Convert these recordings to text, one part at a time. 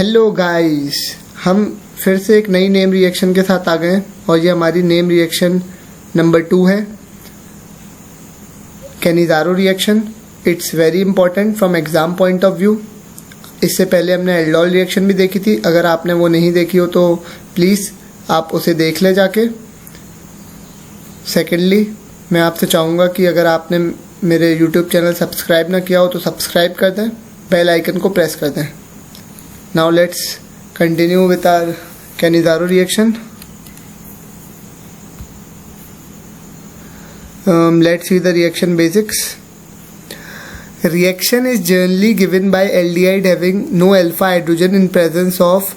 Hello guys, हम फिर से एक नई नेम रिएक्शन के साथ आ गए हैं और ये हमारी नेम रिएक्शन नंबर 2 है, Cannizzaro reaction. It's very important from exam point of view. इससे पहले हमने एल्डोल रिएक्शन भी देखी थी। अगर आपने वो नहीं देखी हो तो प्लीज़ आप उसे देख ले जाके। सेकेंडली, मैं आपसे चाहूँगा कि अगर आपने मेरे यूट्यूब चैनल सब्सक्राइब ना किया हो तो सब्सक्राइब कर दें, बेल आइकन को प्रेस कर दें। Now let's continue with our Cannizzaro reaction. Let's see the reaction basics. Reaction is generally given by aldehyde having no alpha hydrogen in presence of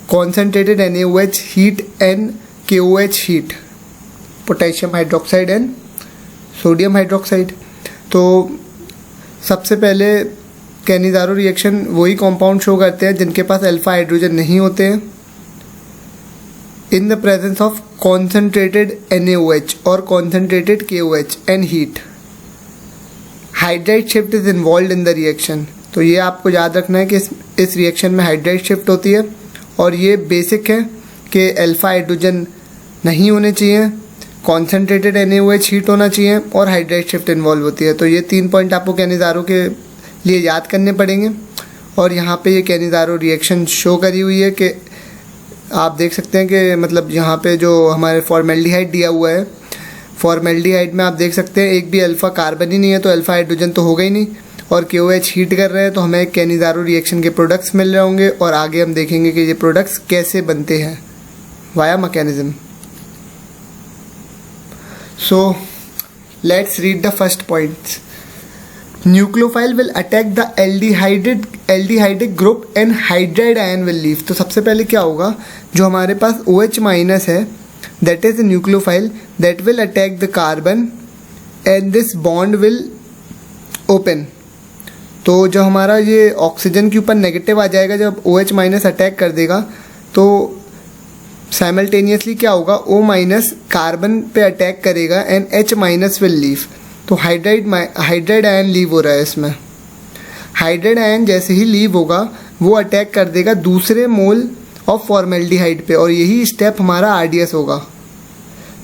concentrated NaOH heat and KOH heat, potassium hydroxide and sodium hydroxide. तो सबसे पहले Cannizzaro reaction वही compound show करते हैं जिनके पास alpha hydrogen नहीं होते हैं in the presence of concentrated NaOH और concentrated KOH and heat. Hydride shift is involve in the reaction. तो ये आपको याद रखना है कि इस रिएक्शन में हाइड्राइड शिफ्ट होती है और ये बेसिक है कि अल्फा हाइड्रोजन नहीं होने चाहिए, कॉन्सेंट्रेटेड NaOH हीट होना चाहिए और हाइड्राइड शिफ्ट इन्वॉल्व होती है। तो ये 3 पॉइंट आपको कैनिज़ारो के लिए याद करने पड़ेंगे। और यहाँ पे ये कैनिज़ारो रिएक्शन शो करी हुई है कि आप देख सकते हैं कि मतलब यहाँ पे जो हमारे फॉर्मेल्डिहाइड दिया हुआ है, फॉर्मेल्डिहाइड में आप देख सकते हैं एक भी अल्फ़ा कार्बन ही नहीं है, तो अल्फ़ा हाइड्रोजन तो होगा ही नहीं। और KOH हीट कर रहे हैं तो हमें कैनिज़ारो रिएक्शन के प्रोडक्ट्स मिल रहे होंगे और आगे हम देखेंगे कि ये प्रोडक्ट्स कैसे बनते हैं via mechanism. So let's read the first point. Nucleophile will attack the aldehydic group and hydride ion will leave. तो सबसे पहले क्या होगा, जो हमारे पास OH माइनस है that is the nucleophile that will attack the carbon and this bond will open. तो जो हमारा ये ऑक्सीजन के ऊपर नेगेटिव आ जाएगा, जब OH माइनस अटैक कर देगा तो साइमल्टेनियसली क्या होगा, O माइनस कार्बन पे अटैक करेगा and H minus will leave. तो हाइड्राइड आयन लीव हो रहा है इसमें। हाइड्राइड आयन जैसे ही लीव होगा वो अटैक कर देगा दूसरे मोल ऑफ फॉर्मेल्डिहाइड पे और यही स्टेप हमारा RDS होगा।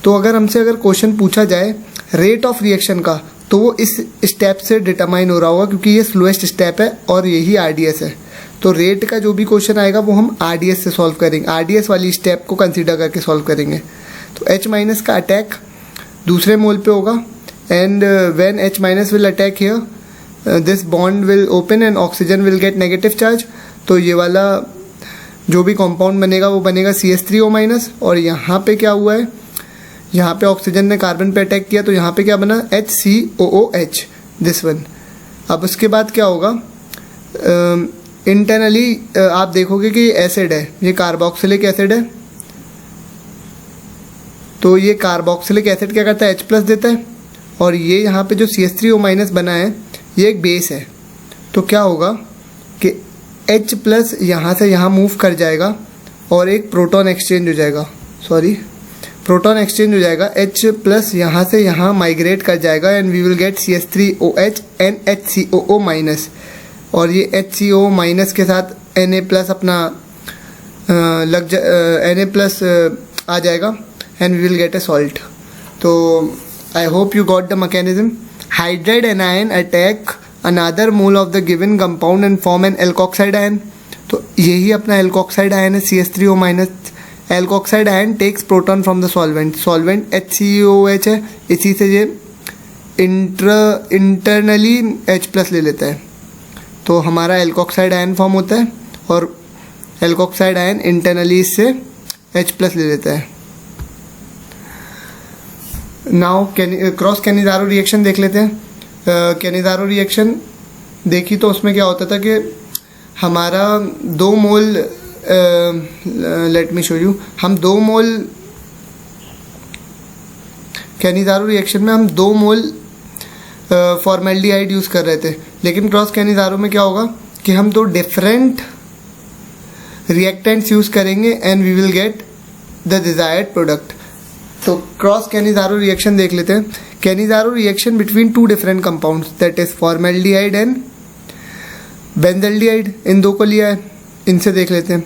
तो अगर क्वेश्चन पूछा जाए रेट ऑफ रिएक्शन का तो वो इस स्टेप से डिटरमाइन हो रहा होगा क्योंकि ये स्लोएस्ट स्टेप है और यही RDS है। तो रेट का जो भी क्वेश्चन आएगा वो हम RDS से सॉल्व करेंगे, RDS वाली स्टेप को कंसिडर करके सॉल्व करेंगे। तो H माइनस का अटैक दूसरे मोल पे होगा and when H minus will attack here, this bond will open and oxygen will get negative charge। तो ये वाला जो भी कंपाउंड बनेगा वो बनेगा CH3O माइनस। और यहाँ पे क्या हुआ है, यहाँ पे ऑक्सीजन ने कार्बन पे अटैक किया तो यहाँ पे क्या बना, HCOOH, दिस वन। अब उसके बाद क्या होगा, इंटरनली आप देखोगे कि एसिड है, ये कार्बोक्सिलिक एसिड है। तो ये कार्बोक्सिलिक एसिड क्या करता है, H प्लस देता है और ये यहाँ पे जो CH3O माइनस बना है ये एक बेस है। तो क्या होगा कि H प्लस यहाँ से यहाँ मूव कर जाएगा और एक प्रोटॉन एक्सचेंज हो जाएगा, प्रोटॉन एक्सचेंज हो जाएगा। H प्लस यहाँ से यहाँ माइग्रेट कर जाएगा and we will get CH3OH and HCOO minus. और ये HCO माइनस के साथ Na प्लस अपना Na प्लस आ जाएगा and we will get a salt. तो I hope you got the mechanism. Hydride anion attack another mole of the given compound and form an alkoxide ion. तो यही अपना alkoxide ion है CH3O minus. alkoxide ion takes proton from the solvent HCOOH है, इसी से ये internally H plus ले लेता है। तो हमारा alkoxide ion फॉर्म होता है और alkoxide ion इंटरनली इससे H प्लस ले लेता है। नाउ क्रॉस कैनिज़ारो रिएक्शन देख लेते हैं। कैनिज़ारो रिएक्शन देखी तो उसमें क्या होता था कि हमारा 2 मोल, लेट मी शो यू, हम 2 मोल कैनिज़ारो रिएक्शन में हम 2 मोल फॉर्मेल्डिहाइड यूज़ कर रहे थे। लेकिन क्रॉस कैनिज़ारो में क्या होगा कि हम 2 डिफरेंट रिएक्टेंट्स यूज़ करेंगे and we will get the desired product. तो क्रॉस कैनिज़ारो रिएक्शन देख लेते हैं। Cannizzaro reaction between 2 different compounds that is formaldehyde and benzaldehyde, इन 2 को लिया है। इनसे देख लेते हैं।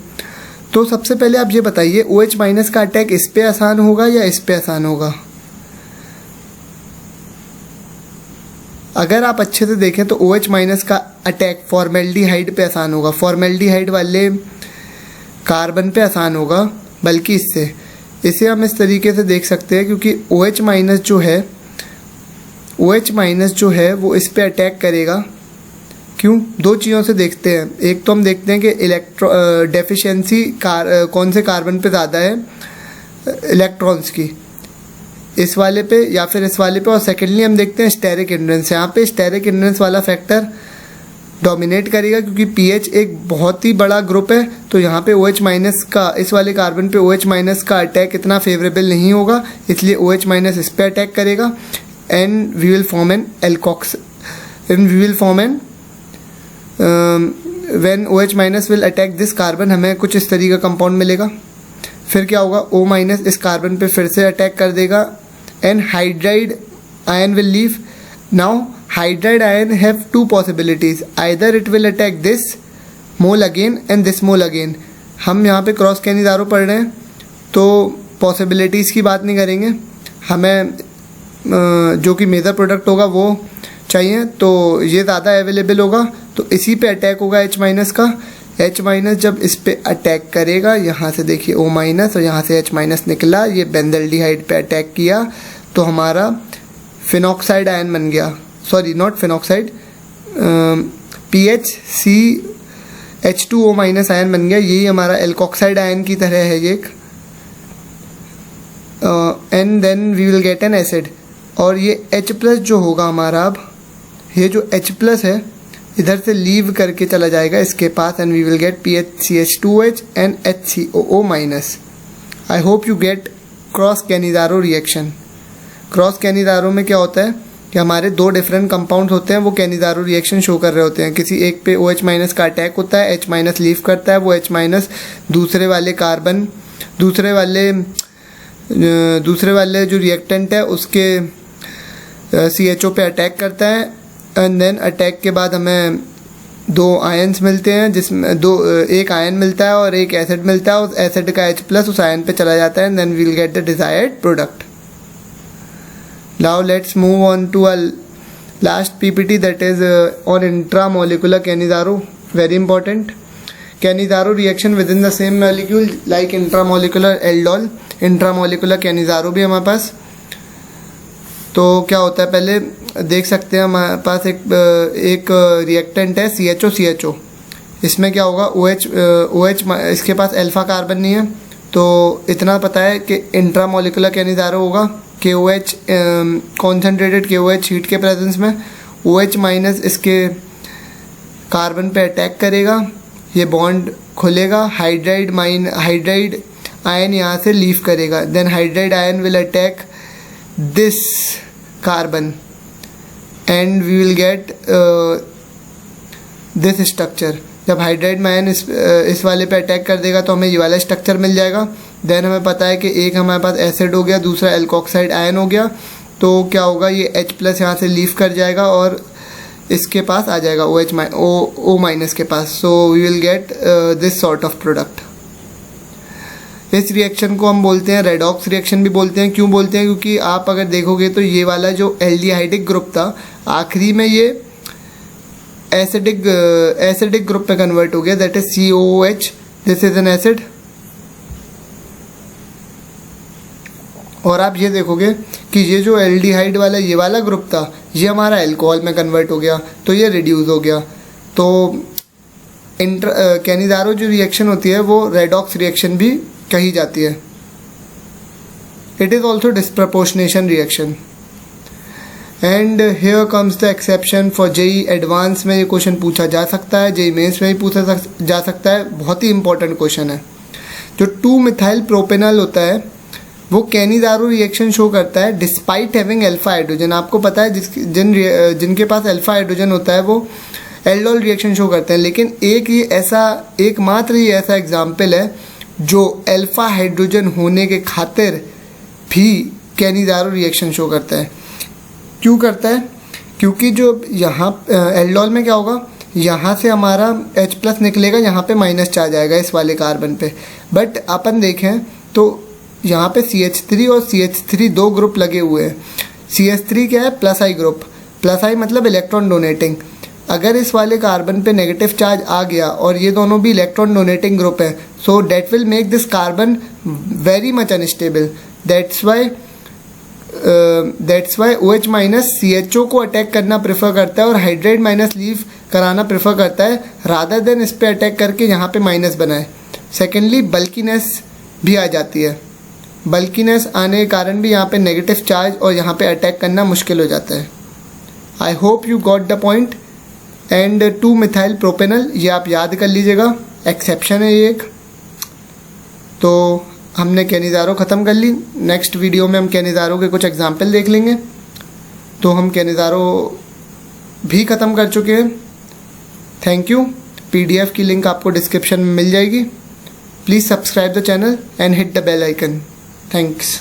तो सबसे पहले आप ये बताइए OH माइनस का अटैक इस पे आसान होगा या इस पे आसान होगा? अगर आप अच्छे से देखें तो OH माइनस का अटैक फॉर्मेल्डिहाइड पे आसान होगा, फॉर्मेल्डिहाइड वाले कार्बन पे आसान होगा, बल्कि इसे हम इस तरीके से देख सकते हैं क्योंकि OH माइनस जो है वो इस पे अटैक करेगा। क्यों? दो चीज़ों से देखते हैं। एक तो हम देखते हैं कि डेफिशिएंसी कौन से कार्बन पे ज़्यादा है इलेक्ट्रॉन्स की, इस वाले पे या फिर इस वाले पे, और सेकेंडली हम देखते हैं स्टेरिक हिंड्रेंस। यहाँ पे स्टेरिक हिंड्रेंस वाला फैक्टर डोमिनेट करेगा क्योंकि पीएच एक बहुत ही बड़ा ग्रुप है, तो यहाँ पे OH माइनस का इस वाले कार्बन पे OH माइनस का अटैक इतना फेवरेबल नहीं होगा, इसलिए OH माइनस इस पे अटैक करेगा and we will form an alkox and we will form an when OH minus will attack this carbon, हमें कुछ इस तरीके का कंपाउंड मिलेगा। फिर क्या होगा, O माइनस इस कार्बन पे फिर से अटैक कर देगा and hydride ion will leave. Now hydride ion have two possibilities, either it will attack this mole again and this mole again। हम यहाँ पे क्रॉस कैनिज़ारो पढ़ रहे हैं तो पॉसिबिलिटीज़ की बात नहीं करेंगे, हमें जो कि मेजर प्रोडक्ट होगा वो चाहिए, तो ये ज़्यादा अवेलेबल होगा, तो इसी पे अटैक होगा H माइनस का। H माइनस जब इस पे अटैक करेगा, यहाँ से देखिए O माइनस और यहाँ से H माइनस निकला, ये बेंजल्डिहाइड पे अटैक किया तो हमारा फिनॉक्साइड आयन बन गया, sorry not phenoxide, PHCH2O minus ion बन गया। यही हमारा एल्कोक्साइड आयन की तरह है ये एक, and then we will get an acid. और ये H प्लस जो होगा हमारा, अब ये जो H प्लस है इधर से लीव करके चला जाएगा इसके पास and we will get PHCH2OH and HCOO minus. I hope you get cross Cannizzaro reaction. Cross Cannizzaro में क्या होता है कि हमारे दो डिफरेंट कंपाउंड्स होते हैं, वो कैनिज़ारो रिएक्शन शो कर रहे होते हैं। किसी एक पे OH माइनस का अटैक होता है, H माइनस लीव करता है, वो H माइनस दूसरे वाले जो रिएक्टेंट है उसके CHO पे अटैक करता है एंड देन अटैक के बाद हमें दो आयन्स मिलते हैं, जिसमें एक आयन मिलता है और एक एसिड मिलता है। उस एसिड का H प्लस उस आयन पे चला जाता है and then we will get the desired product. Now let's move on to our last PPT, that is on intramolecular Cannizzaro. Very important. Cannizzaro reaction within the same molecule like intramolecular aldol, intramolecular Cannizzaro भी हमारे पास। तो क्या होता है पहले देख सकते हैं, हमारे पास एक रिएक्टेंट है CHO। इसमें क्या होगा, OH इसके पास अल्फा कार्बन नहीं है, तो इतना पता है कि इंट्रामोलिकुलर कैनिज़ारो होगा। KOH कॉन्सेंट्रेटेड KOH हीट के प्रेजेंस में OH माइनस इसके कार्बन पे अटैक करेगा, ये बॉन्ड खुलेगा, हाइड्राइड आयन यहाँ से लीव करेगा, then hydride ion will attack this carbon and we will get this structure. जब हाइड्राइड आयन इस वाले पे अटैक कर देगा तो हमें ये वाला स्ट्रक्चर मिल जाएगा। देन हमें पता है कि एक हमारे पास एसिड हो गया, दूसरा एल्कोक्साइड आयन हो गया, तो क्या होगा, ये H प्लस यहाँ से लीव कर जाएगा और इसके पास आ जाएगा O माइनस के पास। So we will get this sort of product. इस रिएक्शन को हम बोलते हैं रेडॉक्स रिएक्शन भी बोलते हैं। क्यों बोलते हैं? क्योंकि आप अगर देखोगे तो ये वाला जो एल्डिहाइडिक ग्रुप था आखिरी में ये एसिडिक ग्रुप पे कन्वर्ट हो गया, that is COOH, this is an acid. और आप ये देखोगे कि ये जो एल्डिहाइड वाला ये वाला ग्रुप था ये हमारा अल्कोहल में कन्वर्ट हो गया, तो ये रिड्यूस हो गया। तो कैनिज़ारो जो रिएक्शन होती है वो रेडॉक्स रिएक्शन भी कही जाती है। It is also disproportionation reaction. And here comes the exception for JEE advance में ये क्वेश्चन पूछा जा सकता है, JEE मेंस में भी पूछा जा सकता है, बहुत ही इंपॉर्टेंट क्वेश्चन है। जो 2-मिथाइल प्रोपेनॉल होता है वो कैनिज़ारो रिएक्शन शो करता है डिस्पाइट हैविंग अल्फा हाइड्रोजन। आपको पता है जिनके पास अल्फा हाइड्रोजन होता है वो एल्डोल रिएक्शन शो करते हैं, लेकिन एकमात्र ये ऐसा एग्जाम्पल है जो अल्फा हाइड्रोजन होने के खातिर भी कैनिज़ारो रिएक्शन शो करता है। क्यों करता है? क्योंकि जो यहाँ एल्डोल में क्या होगा यहाँ से हमारा H+ निकलेगा, यहाँ पे माइनस चार्ज आएगा इस वाले कार्बन पे। बट अपन देखें तो यहाँ पे CH3 और CH3 दो ग्रुप लगे हुए हैं। CH3 क्या है? +I group. +I मतलब इलेक्ट्रॉन डोनेटिंग। अगर इस वाले कार्बन पे नेगेटिव चार्ज आ गया और ये दोनों भी इलेक्ट्रॉन डोनेटिंग ग्रुप है, so that will make this carbon very much unstable. That's why OH- CHO को अटैक करना प्रेफर करता है और हाइड्राइड माइनस लीव कराना प्रेफर करता है, रादर देन इस पे अटैक करके यहाँ पे माइनस बनाए। सेकेंडली बल्कीनेस भी आ जाती है। बल्कीनेस आने के कारण भी यहाँ पे नेगेटिव चार्ज और यहाँ पे अटैक करना मुश्किल हो जाता है। I hope you got the point. And two methyl propanal, ये आप याद कर लीजिएगा, एक्सेप्शन है ये एक। तो हमने कैनिज़ारो ख़त्म कर ली। नेक्स्ट वीडियो में हम कैनिज़ारो के कुछ एग्जाम्पल देख लेंगे। तो हम कैनिज़ारो भी ख़त्म कर चुके हैं। Thank you. PDF की लिंक आपको डिस्क्रिप्शन में मिल जाएगी। Please subscribe the channel and hit the bell icon. Thanks.